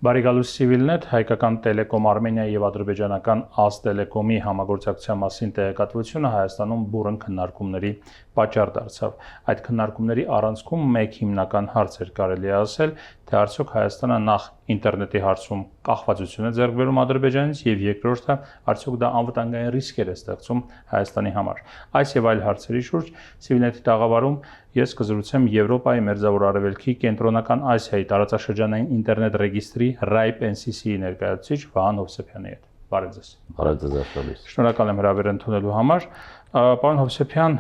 Բարեկալուս Civilnet, հայկական Տելեկոմ Արմենիա եւ ադրբեջանական Aztelecom-ի համագործակցության մասին տեղեկատվությունը Հայաստանում բուրըն քննարկումների պատճառ դարձավ։ Այդ քննարկումների առանցքում մեկ հիմնական հարց էր կարելի ասել, թե արդյոք Հայաստանը նախ ինտերնետի հարցում կախվածություն է ձեռք բերում Ադրբեջանից եւ երկրորդը արդյոք դա անվտանգային ռիսկեր է ստեղծում Հայաստանի համար։ Այս եւ այլ հարցերի շուրջ Civilnet-ի տաղավարում ես կզրուցեմ Եվրոպայի մերձավոր արևելքի կենտրոնական Ասիայի տարածաշրջանային ինտերնետ ռեգիստրի RIPE NCC-ի ներկայացուցիչ Վահան Հովսեփյանի հետ։ Բարև ձեզ։ Բարև ձեզ։ Շնորհակալ եմ հրավեր ընդունելու համար։ Պարոն Հովսեփյան,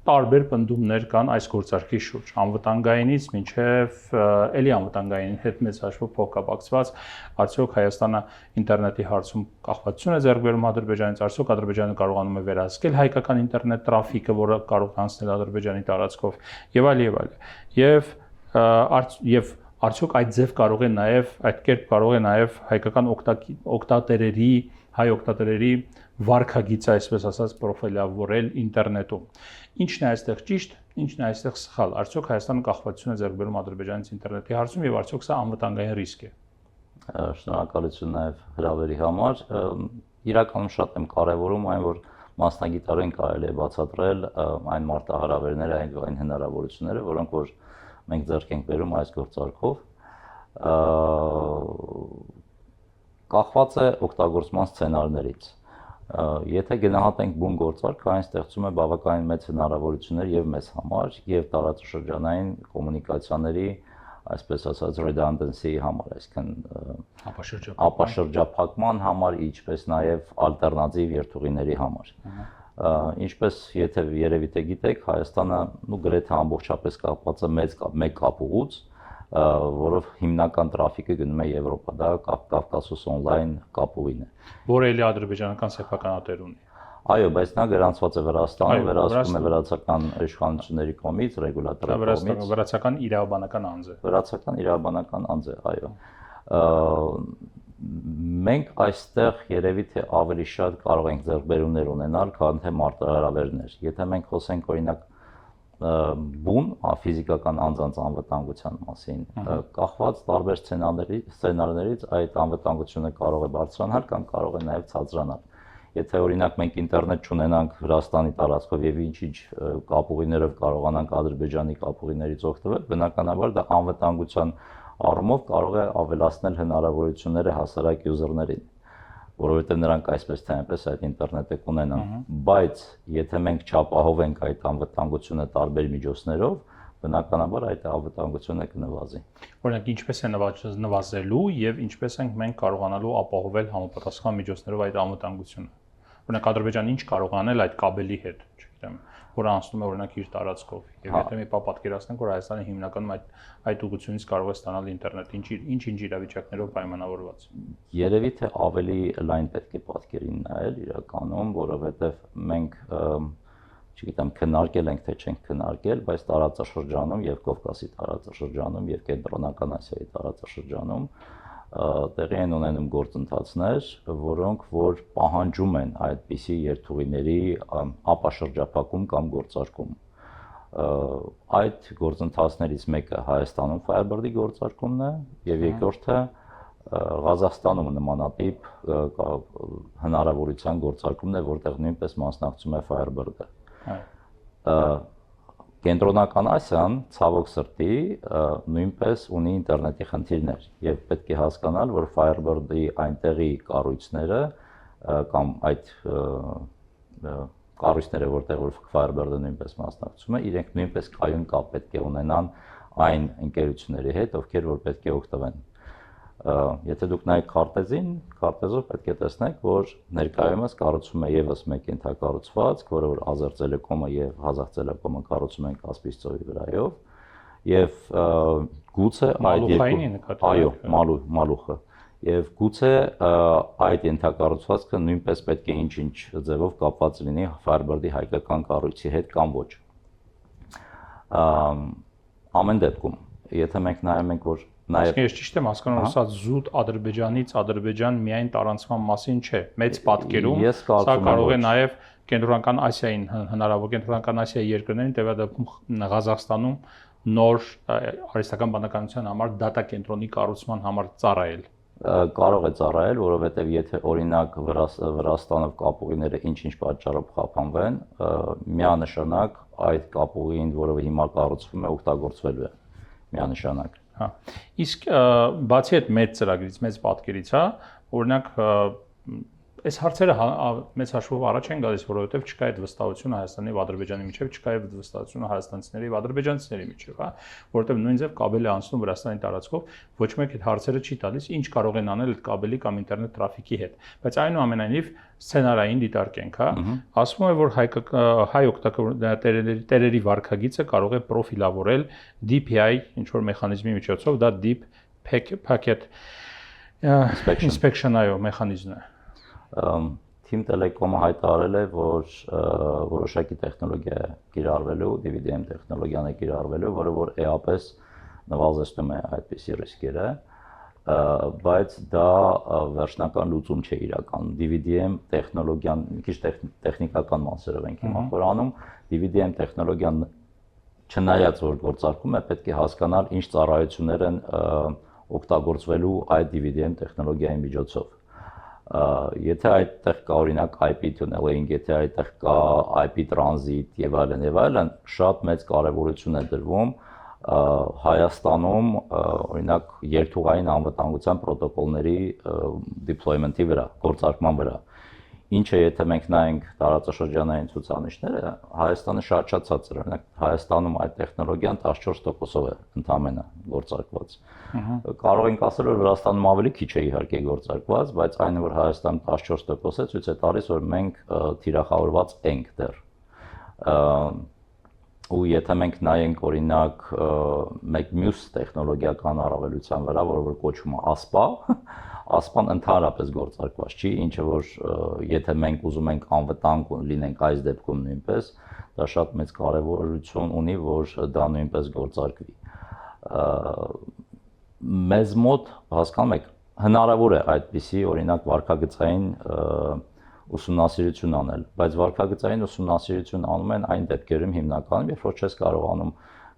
տարբեր պնդումներ կան այս գործարքի շուրջ, անվտանգայինից մինչև էլի անվտանգային հետ մեծ հաշվով փոխկապակցված, արդյոք Հայաստանը ինտերնետի հարցում կախվածություն է ձեռք բերում Ադրբեջանից, արդյոք Ադրբեջանը կարողանում է վերահսկել հայկական ինտերնետ տրաֆիկը, որը կարող է անցնել Ադրբեջանի տարածքով, եւ այլ եւ այլ։ Եվ արդյոք այդ ձև կարող է նաև այդ կերպ կարող է նաև հայկական օգտատերերի հայ օգտատերերի վարքագիծը, այսպես ասած, պրոֆիլավորել ինտերնետում։ Ինչն է այստեղ ճիշտ, ինչն է այստեղ սխալ։ Արդյոք Հայաստանը կախվածություն է ձեռք բերում Ադրբեջանից ինտերնետի հարցում եւ արդյոք սա անվտանգային ռիսկ է։ Շնորհակալություն նաև հրավերի համար։ Իրականում շատ եմ կարևորում այն, որ մասնագիտորեն կարելի է բացատրել այն մարտահրավերները, այն հնարավորությունները, որոնք որ մենք ձեռք ենք բերում այս գործարքով, կախված է օգտագործման սցենարներից։ Եթե գնահատենք բուն գործարքը, այն ստեղծում է բավականին մեծ հնարավորություններ եւ մեզ համար, եւ տարածաշրջանային կոմունիկացիաների, այսպես ասած, redundancy-ի համար, այսինքն ապաշրջափակման համար, ինչպես նաեւ ալտերնատիվ երթուղիների համար։ Ինչպես եթե երևի թե գիտեք, Հայաստանը գրեթե ամբողջապես կապված է մեկ կապուղուց, որով հիմնական տրաֆիկը գնում է Եվրոպա, դա Կավկասոս on-line կապուղին է։ Որը էլի ադրբեջանական սեփականատեր ունի։ Այո, բայց նա գրանցված է Վրաստանում, վերահսկվում է վրացական իշխանությունների կողմից, ռեգուլատորի կողմից։ Վրացական իրավաբանական անձ է։ Վրացական իրավաբանական անձ է, այո։ Մենք այստեղ երևի թե ավելի շատ կարող ենք ձեռքբերումներ ունենալ, քան թե մարտահրավերներ։ Եթե մենք խոսենք օրինակ բուն ֆիզիկական անձանց անվտանգության մասին, կախված տարբեր սցենարներից այդ անվտանգությունը կարող է բարձրանալ կամ կարող է նաև ցածրանալ։ Եթե օրինակ մենք ինտերնետ չունենանք Վրաստանի տարածքով եւ ինչ-ինչ կապուղիներով կարողանանք Ադրբեջանի կապուղիներից օգտվել, բնականաբար դա անվտանգության առումով կարող է ավելացնել հնարավորությունները հասարակ յուզերներին, որովհետև նրանք այսպես թե այնպես այդ ինտերնետը կունենան, բայց եթե մենք չապահովենք այդ անվտանգությունը տարբեր միջոցներով, բնականաբար այդ անվտանգությունը կնվազի։ Օրինակ, ինչպես է նվազելու եւ ինչպես ենք մենք կարողանալու ապահովել համապատասխան միջոցներով այդ անվտանգությունը։ Օրինակ, Ադրբեջանը ինչ կարող անել այդ կաբելի հետ, չգիտեմ, որը անցնում է օրինակ իր տարածքով, եւ եթե մի պատկերացնենք, որ Հայաստանը հիմնական այդ ուղղությունից կարող է ստանալ ինտերնետ, ինչ իրավիճակներով պայմանավորված։ Երևի թե ավելի լայն պետք է պատկերին նայել իրականում, որովհետեւ մենք չգիտեմ քննարկել ենք թե չենք քննարկել, բայց տարածաշրջանում եւ Կովկասի տարածաշրջանում եւ Կենտրոնական Ասիայի տարածաշրջանում տեղի են ունենում գործընթացներ, որոնք որ պահանջում են այդպիսի երթուղիների ապաշրջափակում կամ գործարկում։ Այդ գործընթացներից մեկը Հայաստանում Firebird-ի գործարկումն է եւ երկրորդը Ղազախստանում նմանատիպ հնարավորության գործարկումն է, որտեղ նույնպես մասնակցում է Firebird-ը։ Կենտրոնական Ասիան ցավոք սրտի նույնպես ունի ինտերնետի խնդիրներ եւ պետք է հասկանալ, որ Firebird-ի այնտեղի կառույցները կամ այդ կառույցները, որտեղ որ Firebird-ը նույնպես մասնակցում է, իրենք նույնպես կայուն կապ պետք է ունենան այն ընկերությունների հետ, ովքեր որ պետք է օգտվեն։ Եթե դուք նայեք քարտեզով պետք է տեսնեք, որ ներկայումս կառուցվում է եւս մեկ ենթակառուցվածք, որը որ Azertelecom-ը եւ Ղազախտելեկոմը կառուցում են Կասպից ծովի վրայով, եւ գուցե այդ երկու այո, Մալուխը, եւ գուցե այդ ենթակառուցվածքը նույնպես պետք է ինչ-ինչ ձևով կապված լինի Firebird-ի հայկական կառույցի հետ կամ ոչ։ Ամեն դեպքում, եթե մենք նայում ենք, որ Ես ճիշտ եմ հասկանում, որ սա զուտ Ադրբեջանից Ադրբեջան միայն տարանցման մասին չէ։ Մեծ պատկերում սա կարող է նաև Կենտրոնական Ասիային Կենտրոնական Ասիայի երկրներին, տևյալ Ղազախստանում նոր արհեստական բանականության համար դատա կենտրոնի կառուցման համար ծառայել։ Կարող է ծառայել, որովհետև եթե օրինակ Վրաստանով կապուղիները ինչ-ինչ պատճառով խափանվեն, միանշանակ այդ կապուղին, որը հիմա կառուցվում է, օգտագործվելու է միանշանակ։ Հա։ Իսկ բացի այդ մեծ ծրագրից, մեծ պատկերից, հա, օրինակ այս հարցերը մեծ հաշվով առաջ են գալիս, որովհետև չկա այդ վստահությունը Հայաստանի եւ Ադրբեջանի միջեւ, չկա այդ վստահությունը հայաստանցիների եւ ադրբեջանցիների միջեւ, հա, որովհետև նույնիսկ կաբելը անցնում Վրաստանի տարածքով, ոչ մեկ այդ հարցերը չի տալիս, ինչ կարող են անել այդ կաբելի կամ ինտերնետ տրաֆիկի հետ։ Բայց այնուամենայնիվ սցենարային դիտարկենք, հա, ասվում է, որ հայ օգտատերերի վարքագիծը կարող է պրոֆիլավորել DPI ինչ որ մեխանիզմի միջոցով, դա Deep Packet Inspection այո մեխանիզմն է։ Team Telecom-ը հայտարարել է, որ որոշակի տեխնոլոգիա է կիրառվելու, DVDM տեխնոլոգիան է կիրառվելու, որը որ էապես նվազեցնում է այդպիսի ռիսկերը, բայց դա վերջնական լուծում չէ իրականում։ DVDM տեխնոլոգիան մի քիչ տեխնիկական մասերով ենք հիմա խորանում, DVDM տեխնոլոգիան չնայած որ գործարկում է, պետք է հասկանալ ինչ ծառայություններ են օգտագործվելու այդ DVDM տեխնոլոգիայի միջոցով։ Եթե այդտեղ կա օրինակ IP tunneling, եթե այդտեղ կա IP transit եւ այլն, շատ մեծ կարեւորություն է դրվում Հայաստանում օրինակ երթուղային անվտանգության պրոտոկոլների deployment-ի վրա, գործարկման վրա։ Ինչը եթե մենք նայենք տարածաշրջանային ցուցանիշները, Հայաստանը շատ ցածր է, օրինակ Հայաստանում այդ տեխնոլոգիան 14%-ով է ընդամենը գործարկված։ Կարող ենք ասել, որ Վրաստանում ավելի քիչ է իհարկե գործարկված, բայց այն որ Հայաստանում 14% է, ցույց է տալիս, որ մենք թիրախավորված ենք դեռ։ Ու եթե մենք նայենք օրինակ մեկ մյուս տեխնոլոգիական առավելության վրա, որը որ կոչվում է ASPA, ASPA-ն ընդհանրապես գործարկված չի, ինչը որ եթե մենք ուզում ենք անվտանգ լինենք այս դեպքում նույնպես, դա շատ մեծ կարևորություն ունի, որ դա նույնպես գործարկվի։ Մեզ մոտ հասկանում եք, հնարավոր է այդպիսի օրինակ վարքագծային ուսումնասիրություն անել, բայց վարքագծային ուսումնասիրություն անում են այն դեպքերում հիմնականում, երբ որ չես կարողանում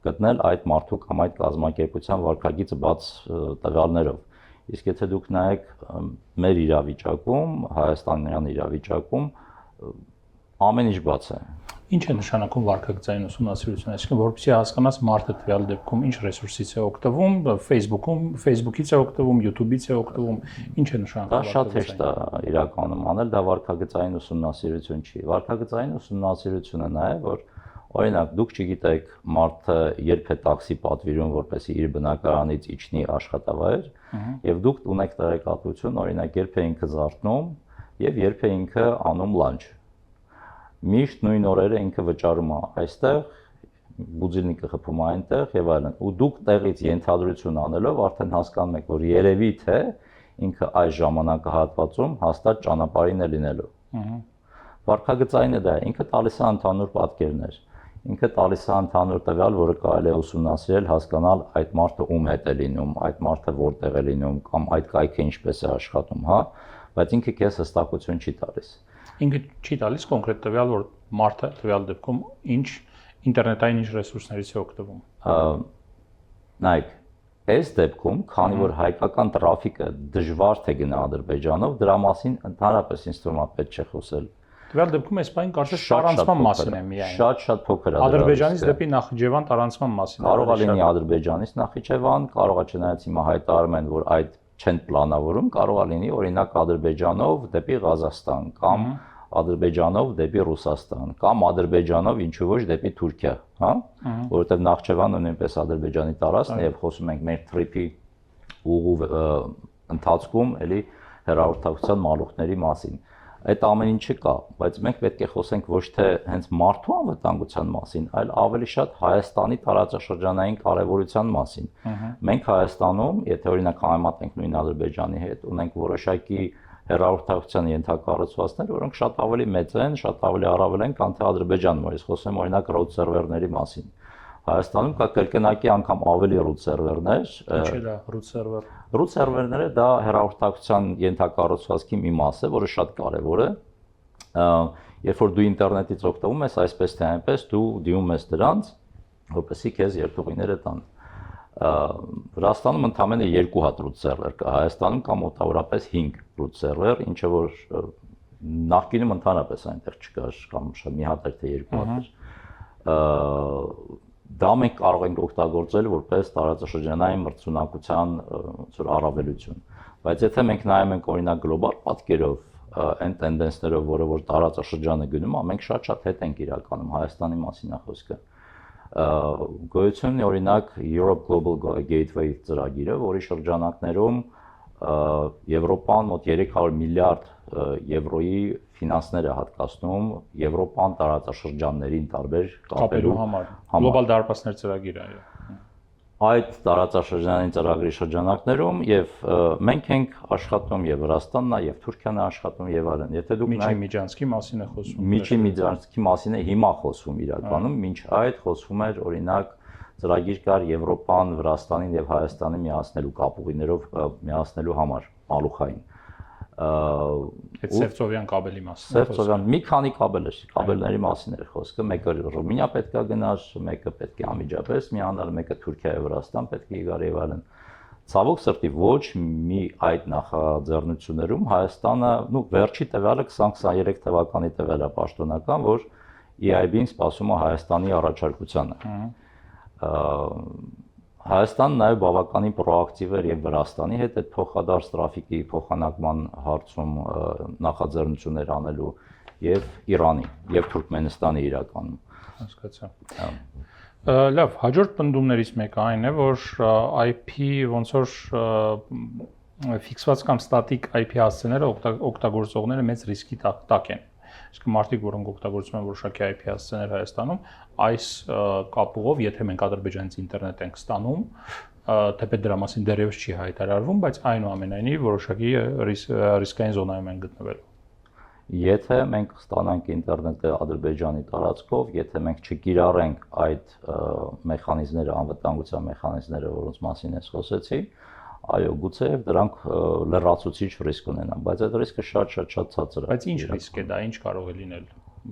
գտնել այդ մարդու կամ այդ կազմակերպության վարքագիծը բաց տվյալներով։ Իսկ եթե դուք նայեք մեր իրավիճակում, հայաստանյան իրավիճակում ամեն ինչ բաց է։ Ինչ է նշանակում վարքագծային ուսումնասիրություն, այսինքն որպեսզի հասկանաս մարդը տվյալ դեպքում ինչ ռեսուրսից է օգտվում, Facebook-ից է օգտվում, YouTube-ից է օգտվում, ինչ է նշանակում։ Դա շատ հեշտ է իրականում անել, դա վարքագծային ուսումնասիրություն չի։ Վարքագծային ուսումնասիրությունը նա է, որ օրինակ դուք չգիտեք մարդը երբ է տաքսի պատվիրում, որպեսզի իր բնակարանից իջնի աշխատավայր, եւ դուք ունեք տեղեկատվություն, օրինակ երբ է ինքը զարթնում եւ երբ է ինքը անում լանչ։ Միշտ նույն օրերը ինքը վճարում է այստեղ, բուձիլնիկը խփում է այնտեղ եւ այլն։ Ու դուք տեղից ենթադրություն անելով արդեն հասկանում եք, որ երևի թե ինքը այս ժամանակահատվածում հաստատ ճանապարհին է լինելու։ Վարքագծայինը դա է, ինքը տալիս է ընդհանուր պատկերներ։ Ինքը տալիս է ընդհանուր տվյալ, որը կարելի է ուսումնասիրել, հասկանալ այդ մարդը ում հետ է լինում, այդ մարդը որտեղ է լինում կամ այդ կայքը ինչպես է աշխատում, հա, բայց ինքը քեզ հստակություն չի տալիս։ Ինքը չի տալիս կոնկրետ տվյալ, որ մարդը տվյալ դեպքում ինչ ինտերնետային ինչ ռեսուրսներից է օգտվում։ Նայեք, այս դեպքում, քանի որ հայկական տրաֆիկը դժվար թե գնա Ադրբեջանով, դրա մասին ընդհանրապես ինձ թվում է պետք չէ խոսել։ Տվյալ դեպքում այս բանը կարծես տարանցման մասին է միայն։ Շատ փոքր է։ Ադրբեջանից դեպի Նախիջևան տարանցման մասին։ Կարող է լինի Ադրբեջանից Նախիջևան, կարող է չնայած հիմա հայտարարում են, որ այդ չեն պլանավորում, կարող է լինի օրինակ Ադրբեջանով դեպի Ղազախստան կամ Ադրբեջանով դեպի Ռուսաստան կամ Ադրբեջանով ինչու ոչ դեպի Թուրքիա, հա, որովհետև Նախիջևանը նույնպես Ադրբեջանի տարածքն է եւ խոսում ենք մեր տրիպի ուղու ընթացքում էլի հեռահաղորդակցության մալուխների մասին։ Այդ ամեն ինչը կա, բայց մենք պետք է խոսենք ոչ թե հենց մարդու անվտանգության մասին, այլ ավելի շատ Հայաստանի տարածաշրջանային կարևորության մասին։ Մենք Հայաստանում, եթե օրինակ համեմատենք նույն Ադրբեջանի հետ, ունենք որոշակի հեռահաղորդակցության ենթակառուցվածքներ, որոնք շատ ավելի մեծ են, շատ ավելի առավել են, քան թե Ադրբեջանում, որից խոսեմ օրինակ root server-ների մասին։ Հայաստանում կա կրկնակի անգամ ավելի root server-ներ։ Ինչ է դա root server։ Root server-ները դա հեռահաղորդակցության ենթակառուցվածքի մի մաս է, որը շատ կարևոր է։ Երբ որ դու ինտերնետից օգտվում ես, այսպես թե այնպես դու դիմում ես դրանց, որպեսզի քեզ երթուղիները տան։ Վրաստանում ընդամենը 2 հատ root server կա, Հայաստանում կա մոտավորապես 5 root server, ինչը որ նախկինում ընդհանրապես այնտեղ չկար, կամ մի հատ էր թե 2 հատ էր։ Դա մենք կարող ենք օգտագործել որպես տարածաշրջանային մրցունակության ոնց որ առավելություն։ Բայց եթե մենք նայում ենք օրինակ գլոբալ պատկերով այն տենդենսներով, որը որ տարածաշրջանը գնում է, մենք շատ հետ ենք իրականում Հայաստանի մասին է խոսքը։ Գոյություն ունի օրինակ Europe Global Gateway ծրագիրը, որի շրջանակներում Եվրոպան մոտ 300 միլիարդ եվրոյի ֆինանսներ է հատկացնում Եվրոպան տարածաշրջաններին տարբեր կապելու համար։ Գլոբալ դարպասներ ծրագիրը, այո։ Այդ տարածաշրջանային ծրագրի շրջանակներում եւ մենք ենք աշխատում եւ Վրաստանն է եւ Թուրքիան է աշխատում եւ այլն։ Եթե դուք Միջին Միջանցքի մասին է խոսում։ Միջին Միջանցքի մասին է հիմա խոսում իրականում, մինչ այդ խոսվում էր օրինակ ծրագիր կար Եվրոպան, Վրաստանին եւ Հայաստանին միացնելու կապուղիներով միացնելու համար մալուխային։ Այդ Սևծովյան կաբելի մասին։ Սևծովյան մի քանի կաբելների մասին էր խոսքը, մեկը Ռումինիա պետք է գնար, մեկը պետք է անմիջապես միանալ, մեկը Թուրքիա եւ Վրաստան պետք է գար եւ այլն։ Ցավոք սրտի ոչ մի այդ նախաձեռնություններում Հայաստանը, վերջի տվյալը 2023 թվականի տվյալը պաշտոնական, որ EIB-ն սպասում է Հայաստանի առաջարկությանը։ Հայաստանն նաև բավականին պրոակտիվ էր եւ Վրաստանի հետ այդ փոխադարձ տրաֆիկի փոխանակման հարցում նախաձեռնություններ անելու եւ Իրանի եւ Թուրքմենստանի իրականում։ Հասկացա։ Լավ, հաջորդ պնդումներից մեկը այն է, որ IP ոնց որ ֆիքսված կամ ստատիկ IP հասցեները օգտագործողները մեծ ռիսկի տակ են։ Իսկ մարդիկ, որոնք օգտագործում են որոշակի IP հասցեներ Հայաստանում, այս կապուղով, եթե մենք Ադրբեջանից ինտերնետ ենք ստանում, թեպետ դրա մասին դեռևս չի հայտարարվում, բայց այնուամենայնիվ որոշակի ռիսկային զոնայում են գտնվելու։ Եթե մենք ստանանք ինտերնետը Ադրբեջանի տարածքով, եթե մենք չկիրառենք այդ մեխանիզմները, անվտանգության մեխանիզմները, որոնց մասին ես խոսեցի, այո, գուցեև դրանք լրացուցիչ ռիսկ ունենան, բայց այդ ռիսկը շատ ցածր է։ Բայց ինչ ռիսկ է դա, ինչ կարող է լինել,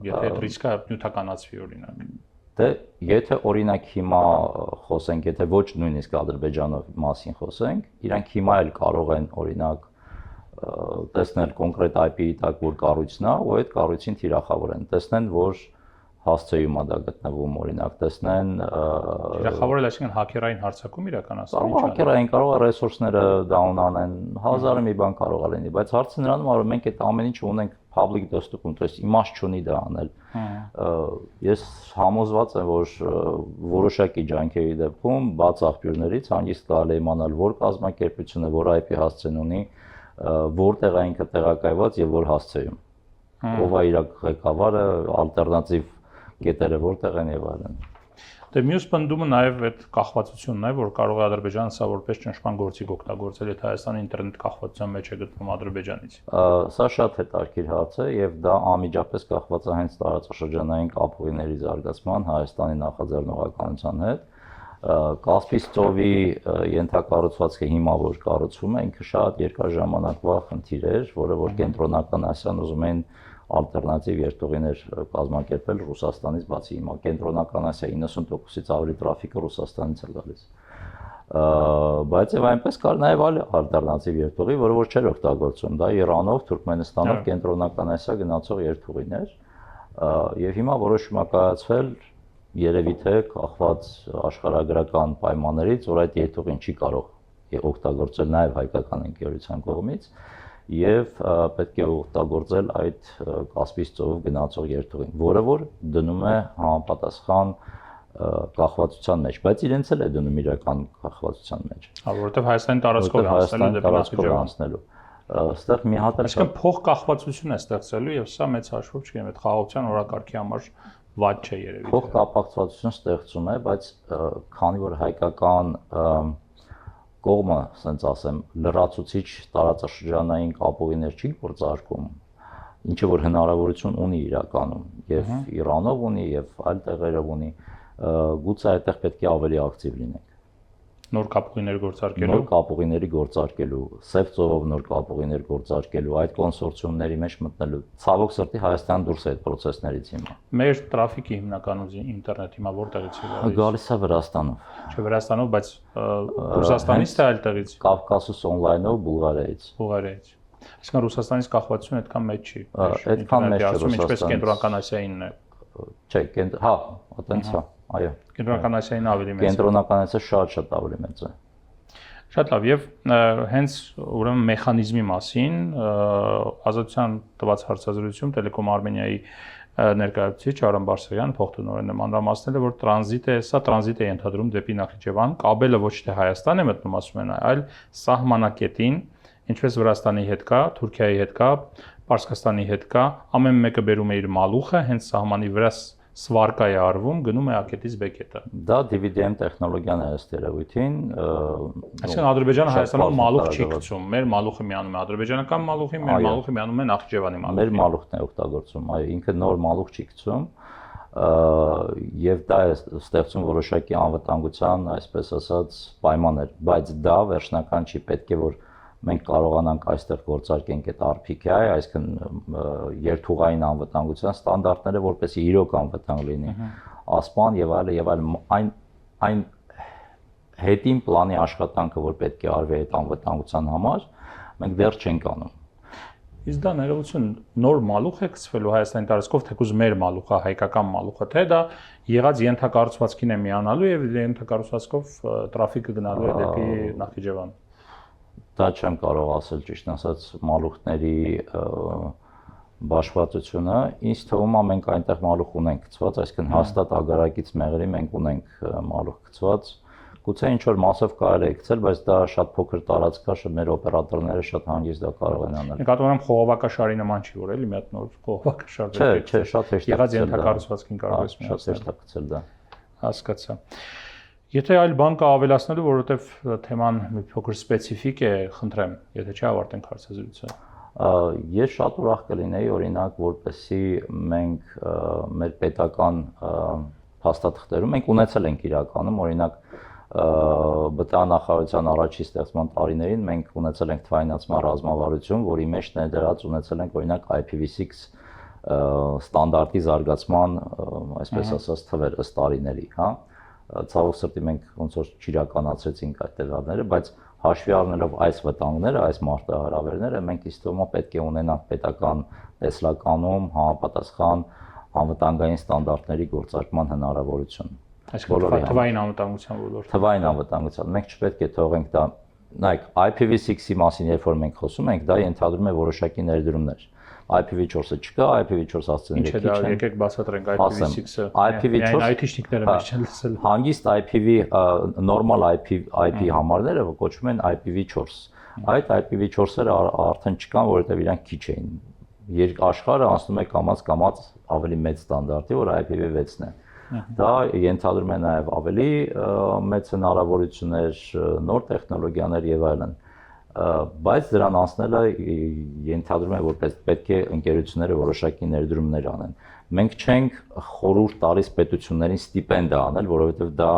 եթե այդ ռիսկը նյութականացվի օրինակ։ Դե եթե օրինակ հիմա խոսենք, եթե ոչ նույնիսկ Ադրբեջանի մասին խոսենք, իրանք հիմա էլ կարող են օրինակ տեսնել կոնկրետ IP-ի տակ որ կառույցն է, ու այդ կառույցին թիրախավորեն, տեսնեն, որ հասցեում է դա գտնվում, օրինակ տեսնեն թիրախավորել, այսինքն հակերային հարձակում իրականացնել, հակերային կարող է ռեսուրսները down անեն, հազարը մի բան կարող է լինի, բայց հարցը նրանում է, որ մենք այդ ամեն ինչը ունենք public доступում, то есть իմաստ չունի դա անել։ Ես համոզված եմ, որ որոշակի ջանքերի դեպքում բաց աղբյուրներից հանգիստ կարելի է իմանալ, որ կազմակերպությունը, որ IP հասցեն ունի, որտեղ է ինքը տեղակայված եւ որ հասցեում։ Ով է իր ղեկավարը, ալտերնատիվ կետերը որտեղ են եւ այլն։ Դե մյուս պնդումը նաև այդ կախվածությունն է, որ կարող է Ադրբեջանը սա որպես ճնշման գործիք օգտագործել, եթե Հայաստանը ինտերնետ կախվածության մեջ է գտնվում Ադրբեջանից։ Սա շատ հետաքրքիր հարց է եւ դա անմիջապես կախված է հենց տարածաշրջանային կապուղիների զարգացման Հայաստանի նախաձեռնողականության հետ։ Կասպից ծովի ենթակառուցվածքը հիմա որ կառուցվում է, ինքը շատ երկար ժամանակվա խնդիր էր, որը որ կենտրոնական Ասիան ուզում են ալտերնատիվ երթուղիներ կազմակերպել Ռուսաստանից բացի հիմա կենտրոնական Ասիայի 90%-ից ավելի տրաֆիկը Ռուսաստանից է գալիս։ Բայց եւ այնպես կար նաեւ այլ ալտերնատիվ երթուղի, որը որ չէր օգտագործում, դա Իրանով, Թուրքմենստանով կենտրոնական Ասիա գնացող երթուղիներ, եւ հիմա որոշում է կայացվել երևի թե կախված աշխարհագրական պայմաններից, որ այդ երթուղին չի կարող օգտագործել նաեւ հայկական ընկերության կողմից եւ պետք է օգտագործել այդ Կասպից ծովով գնացող երթուղին, որը որ դնում է համապատասխան կախվածության մեջ, բայց իրենց էլ է դնում իրական կախվածության մեջ։ Որովհետեւ Հայաստանի տարածքով անցնելու այստեղ մի հատ այսինքն փոխկախվածություն է ստեղծելու եւ սա մեծ հաշվով չգիտեմ, այդ խաղաղության օրակարգի համար վատ չէ երևի։ Փոխկապակցվածություն ստեղծում է, բայց քանի որ հայկական կողմը, ասենց ասեմ, լրացուցիչ տարածաշրջանային կապուղիներ չի գործարկում, ինչը որ հնարավորություն ունի իրականում, եւ Իրանով ունի, եւ այլ տեղերով ունի, գուցե այդտեղ պետք է ավելի ակտիվ լինենք։ նոր կապուղիներ գործարկելու։ Նոր կապուղիների գործարկելու, սև ծովով նոր կապուղիներ գործարկելու, այդ կոնսորցիումների մեջ մտնելու։ Ցավոք սրտի Հայաստան դուրս է այդ process-ներից հիմա։ Մեր տրաֆիկի հիմնական ինտերնետ հիմա որտեղից է գալիս է Վրաստանով։ Չէ, Վրաստանով, բայց Ռուսաստանից թե այլ տեղից։ Կովկասուս on-line-ով Բուլղարիայից։ Բուլղարիայից։ Այսինքն Ռուսաստանից կախվածությունը այդքան մեծ չի։ Այդքան մեծ չէ ինչպես Կենտրոնական Ասիայինն է։ Չէ, հա, այտենց է, այո։ Կենտրոնական Ասիային ավելի մեծ է։ Կենտրոնական Ասիա շատ ավելի մեծ է։ Շատ լավ, եւ հենց ուրեմն մեխանիզմի մասին Ազատության տված հարցազրույցում Տելեկոմ Արմենիայի ներկայացուցիչ Արամ Բարսեղյանը փոխտնօրենը մանրամասնել է, որ տրանզիտ է ենթադրում դեպի Նախիջևան, կաբելը ոչ թե Հայաստան է մտնում, ասում են, այլ սահմանակետին, ինչպես Վրաստանի հետ կա, Թուրքիայի հետ կա, Պարսկաստանի հետ կա, ամեն մեկը բերում է իր մալուխը, հենց սահմանի վրա սվարկա է արվում, գնում է ակետից բեկետը։ Դա DVDM տեխնոլոգիան է ըստ երևույթին։ Այսինքն Ադրբեջանը Հայաստանում մալուխ չի գցում, մեր մալուխը միանում է ադրբեջանական մալուխի, մեր մալուխը միանում է Նախիջևանի մալուխի։ Մեր մալուխն է օգտագործում, այո, ինքը նոր մալուխ չի գցում, եւ դա է ստեղծում որոշակի անվտանգության, այսպես ասած, պայմաններ, բայց դա վերջնական չի, պետք է որ մենք կարողանանք այստեղ գործարկենք այդ RPKI, այսինքն երթուղային անվտանգության ստանդարտները, որպեսզի իրոք անվտանգ լինի, ասպան եւ այն հետին պլանի աշխատանքը, որ պետք է արվի այդ անվտանգության համար, մենք դեռ չենք անում։ Իսկ դա ներողություն նոր մալուխ է գցվելու Հայաստանի տարածքով, թեկուզ մեր մալուխը, հայկական մալուխը, թե դա եղած ենթակառուցվածքին է միանալու եւ ենթակառուցվածքով տրաֆիկը գնալու է դեպի Նախիջևան։ Դա չեմ կարող ասել ճիշտ ասած մալուխների բաշխվածությունը, ինձ թվում է մենք այնտեղ մալուխ ունենք գցված, այսինքն հաստատ ագարակից մեղրի մենք ունենք մալուխ գցված, գուցե ինչ որ մասով կարելի է գցել, բայց դա շատ փոքր տարածք է, մեր օպերատորները շատ հանգիստ դա կարող են անել։ Նկատում եմ խողովակաշարի նման չի, որ էլի մի հատ նոր խողովակաշար Չէ, շատ հեշտ է։ եղած ենթակառուցվածքին կարող ես շատ հեշտ է գցել դա։ Հասկացա։ Եթե այլ բան կա ավելացնելու, որովհետև թեման մի փոքր սպეციფիկ է, խնդրեմ, եթե չի ավարտենք հարցազրույցը։ Ես շատ ուրախ կլինեի, օրինակ, որպեսզի մենք մեր պետական փաստաթղթերում մենք ունեցել ենք իրականում, օրինակ ԲՏԱ-նախարարության առաջի ստեղծման տարիներին մենք ունեցել ենք թվայնացման ռազմավարություն, որի մեջ ներդրած ունեցել ենք օրինակ IPv6 ստանդարտի զարգացման, այսպես ասած, թվեր ըստ տարիների, հա։ Ցավոք սրտի մենք ոնց որ չիրականացրեցինք այդ տեղանները, բայց հաշվի առնելով այս վտանգները, այս մարտահրավերները, մենք իստոմա պետք է ունենանք պետական տեսլականում համապատասխան անվտանգային ստանդարտների գործարկման հնարավորություն։ Այսինքն թվային անվտանգության ոլորտում։ Թվային անվտանգության։ Մենք չպետք է թողենք դա, նայեք, IPv6-ի մասին երբ որ մենք խոսում ենք, դա ենթադրում է որոշակի ներդրումներ։ IPv4-ը չկա, IPv4 հասցեները քիչ են։ Եկեք բացատրենք IPv6-ը։ IPv4 IT-շնիկները մեջ չեն լսել։ Հանգիստ IPv նորմալ IP համարները կոչվում են IPv4։ Այդ IPv4-երը արդեն չկան, որովհետև իրանք քիչ էին։ Աշխարհը անցնում է կամաց ավելի մեծ ստանդարտի, որ IPv6-ն է։ Դա ենթադրում է նաև ավելի մեծ հնարավորություններ, նոր տեխնոլոգիաներ եւ այլն։ Բայց դրան անցնելը ենթադրում է, որ պետք է ընկերությունները որոշակի ներդրումներ անեն։ Մենք չենք խորհուրդ տալիս պետություններին ստիպենդ անել, որովհետև դա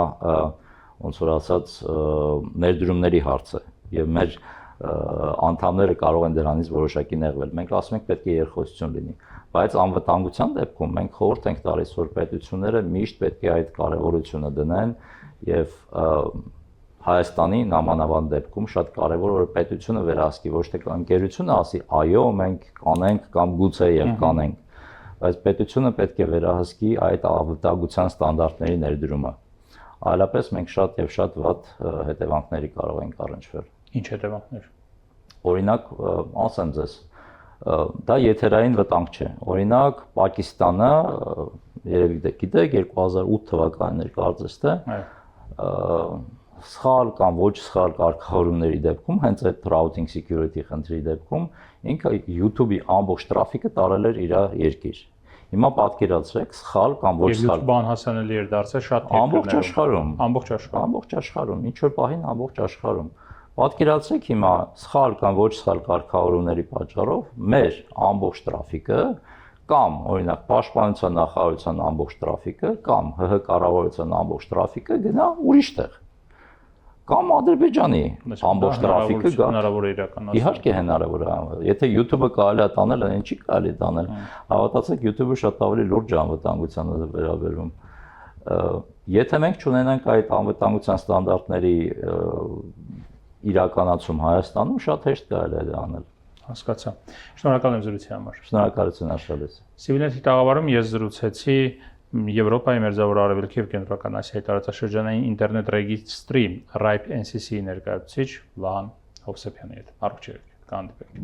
ոնց որ ասած ներդրումների հարց է եւ մեր անդամները կարող են դրանից որոշակի նեղվել։ Մենք ասում ենք պետք է երկխոսություն լինի, բայց անվտանգության դեպքում մենք խորհուրդ ենք տալիս, որ պետությունները միշտ պետք է այդ կարևորությունը դնեն եւ Հայաստանի նամանավան դեպքում շատ կարևոր որ պետությունը վերահսկի, ոչ թե ընկերությունը ասի այո, մենք կանենք կամ գուցե եւ կանենք, բայց պետությունը պետք է վերահսկի այդ անվտանգության ստանդարտների ներդրումը։ Այլապես մենք շատ եւ շատ վատ հետևանքների կարող ենք առնչվել։ Ինչ հետևանքներ։ Օրինակ, ասեմ ձեզ, դա եթերային վտանգ չէ։ Օրինակ, Պակիստանը, երևի գիտեք, 2008 թվականներ կարծես թե, սխալ կամ ոչ սխալ կարգավորումների դեպքում, հենց այդ routing security խնդրի դեպքում, ինքը YouTube-ի ամբողջ տրաֆիկը տարել էր իր երկիր։ Հիմա պատկերացրեք, սխալ կամ ոչ սխալ բան հասանելի էր դարձել շատ ամբողջ աշխարհում, ամբողջ աշխարհում, ինչ որ պահին ամբողջ աշխարհում։ Պատկերացրեք հիմա սխալ կամ ոչ սխալ կարգավորումների պատճառով մեր ամբողջ տրաֆիկը կամ օրինակ Պաշտպանության նախարարության ամբողջ տրաֆիկը կամ ՀՀ կառավարության ամբողջ տրաֆիկը գնա ուրիշ տեղ։ կամ Ադրբեջանի ամբողջ տրաֆիկը գա։ Հնարավոր է իրականացնել։ Իհարկե հնարավոր է։ Եթե YouTube-ը կարելի է տանել, այն չի կարելի տանել։ Հավատացեք, YouTube-ը շատ ավելի լուրջ անվտանգությանը վերաբերում։ Եթե մենք չունենանք այդ անվտանգության ստանդարտների իրականացում Հայաստանում, շատ հեշտ կարելի է դա անել։ Հասկացա։ Շնորհակալ եմ զրույցի համար։ Շնորհակալություն աշխալից։ Civilnet-ի տաղավարում ես զրուցեցի Եվրոպայի, Մերձավոր Արևելքի եւ Կենտրոնական Ասիայի տարածաշրջանային ինտերնետ ռեգիստրի RIPE NCC ներկայացուցիչ Վահան Հովսեփյանի հետ։ Առողջ եղեք։ Կհանդիպենք։